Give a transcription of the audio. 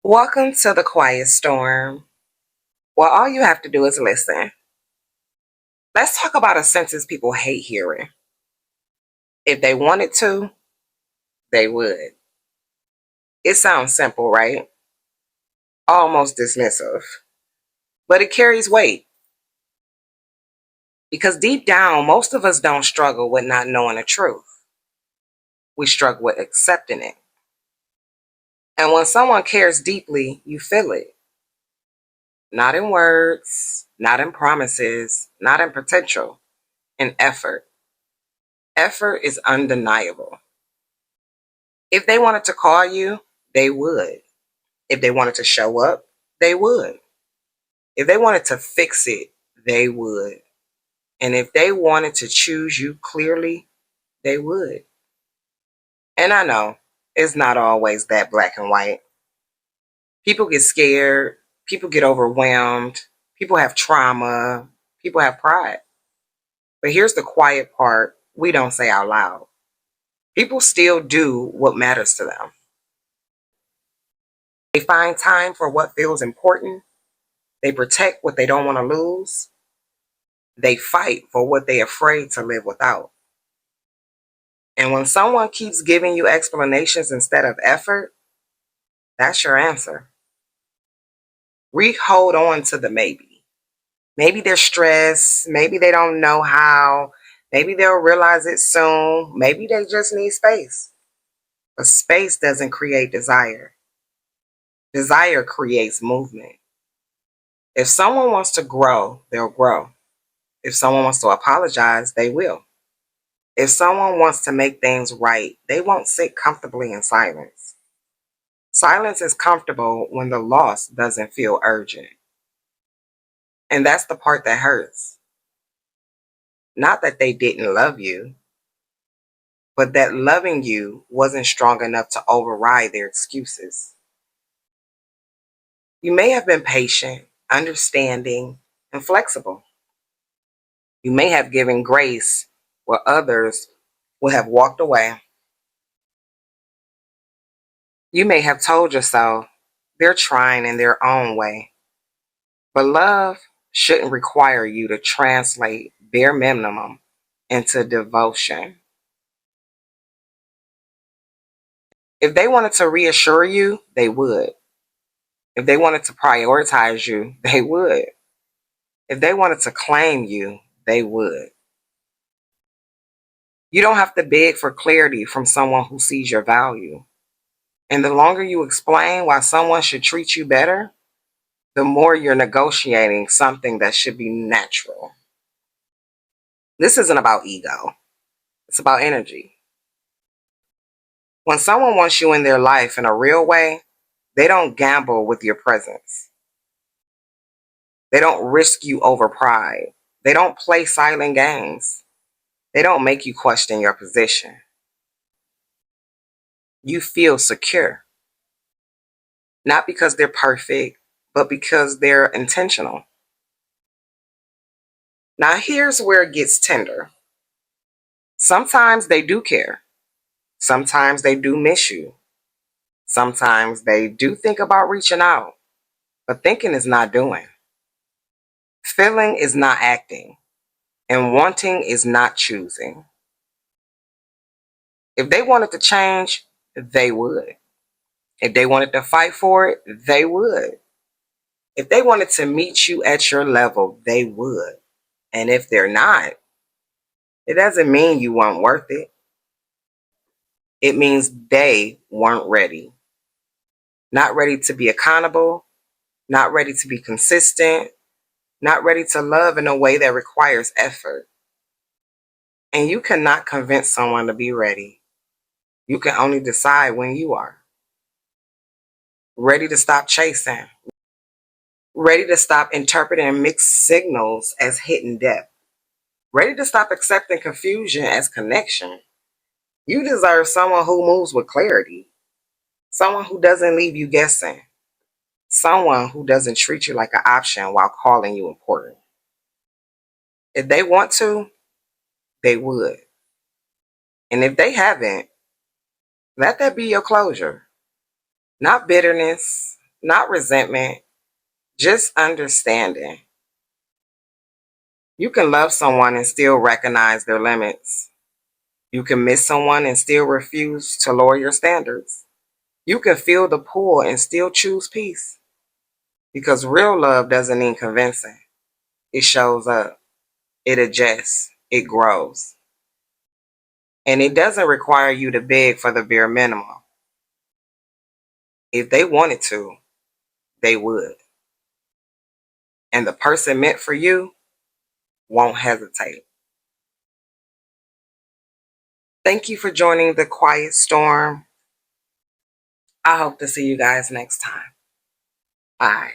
Welcome to the quiet storm. Well, all you have to do is listen. Let's talk about a sentence people hate hearing. If they wanted to, they would. It sounds simple, right? Almost dismissive. But it carries weight because deep down, most of us don't struggle with not knowing the truth. We struggle with accepting it. And when someone cares deeply, you feel it. Not in words, not in promises, not in potential, in effort. Effort is undeniable. If they wanted to call you, they would. If they wanted to show up, they would. If they wanted to fix it, they would. And if they wanted to choose you clearly, they would. And I know it's not always that black and white. People get scared, people get overwhelmed, people have trauma, people have pride. But here's the quiet part we don't say out loud. People still do what matters to them. They find time for what feels important. They protect what they don't want to lose. They fight for what they're afraid to live without. And when someone keeps giving you explanations instead of effort, that's your answer. We hold on to the maybe. Maybe they're stressed. Maybe they don't know how. Maybe they'll realize it soon. Maybe they just need space. But space doesn't create desire. Desire creates movement. If someone wants to grow, they'll grow. If someone wants to apologize, they will. If someone wants to make things right, they won't sit comfortably in silence. Silence is comfortable when the loss doesn't feel urgent. And that's the part that hurts. Not that they didn't love you, but that loving you wasn't strong enough to override their excuses. You may have been patient, understanding, and flexible. You may have given grace where others would have walked away. You may have told yourself they're trying in their own way. But love shouldn't require you to translate bare minimum into devotion. If they wanted to reassure you, they would. If they wanted to prioritize you, they would. If they wanted to claim you, they would. You don't have to beg for clarity from someone who sees your value. And the longer you explain why someone should treat you better, the more you're negotiating something that should be natural. This isn't about ego, it's about energy. When someone wants you in their life in a real way, they don't gamble with your presence. They don't risk you over pride. They don't play silent games. They don't make you question your position. You feel secure, not because they're perfect, but because they're intentional. Now, here's where it gets tender. Sometimes they do care. Sometimes they do miss you. Sometimes they do think about reaching out, but thinking is not doing. Feeling is not acting, and wanting is not choosing. If they wanted to change, they would. If they wanted to fight for it, they would. If they wanted to meet you at your level, they would. And if they're not, it doesn't mean you weren't worth it. It means they weren't ready. Not ready to be accountable, not ready to be consistent, not ready to love in a way that requires effort. And you cannot convince someone to be ready. You can only decide when you are. Ready to stop chasing. Ready to stop interpreting mixed signals as hidden depth. Ready to stop accepting confusion as connection. You deserve someone who moves with clarity. Someone who doesn't leave you guessing. Someone who doesn't treat you like an option while calling you important. If they want to, they would. And if they haven't, let that be your closure. Not bitterness, not resentment, just understanding. You can love someone and still recognize their limits. You can miss someone and still refuse to lower your standards. You can feel the pull and still choose peace. Because real love doesn't need convincing. It shows up, it adjusts, it grows. And it doesn't require you to beg for the bare minimum. If they wanted to, they would. And the person meant for you won't hesitate. Thank you for joining the Quiet Storm. I hope to see you guys next time. Bye.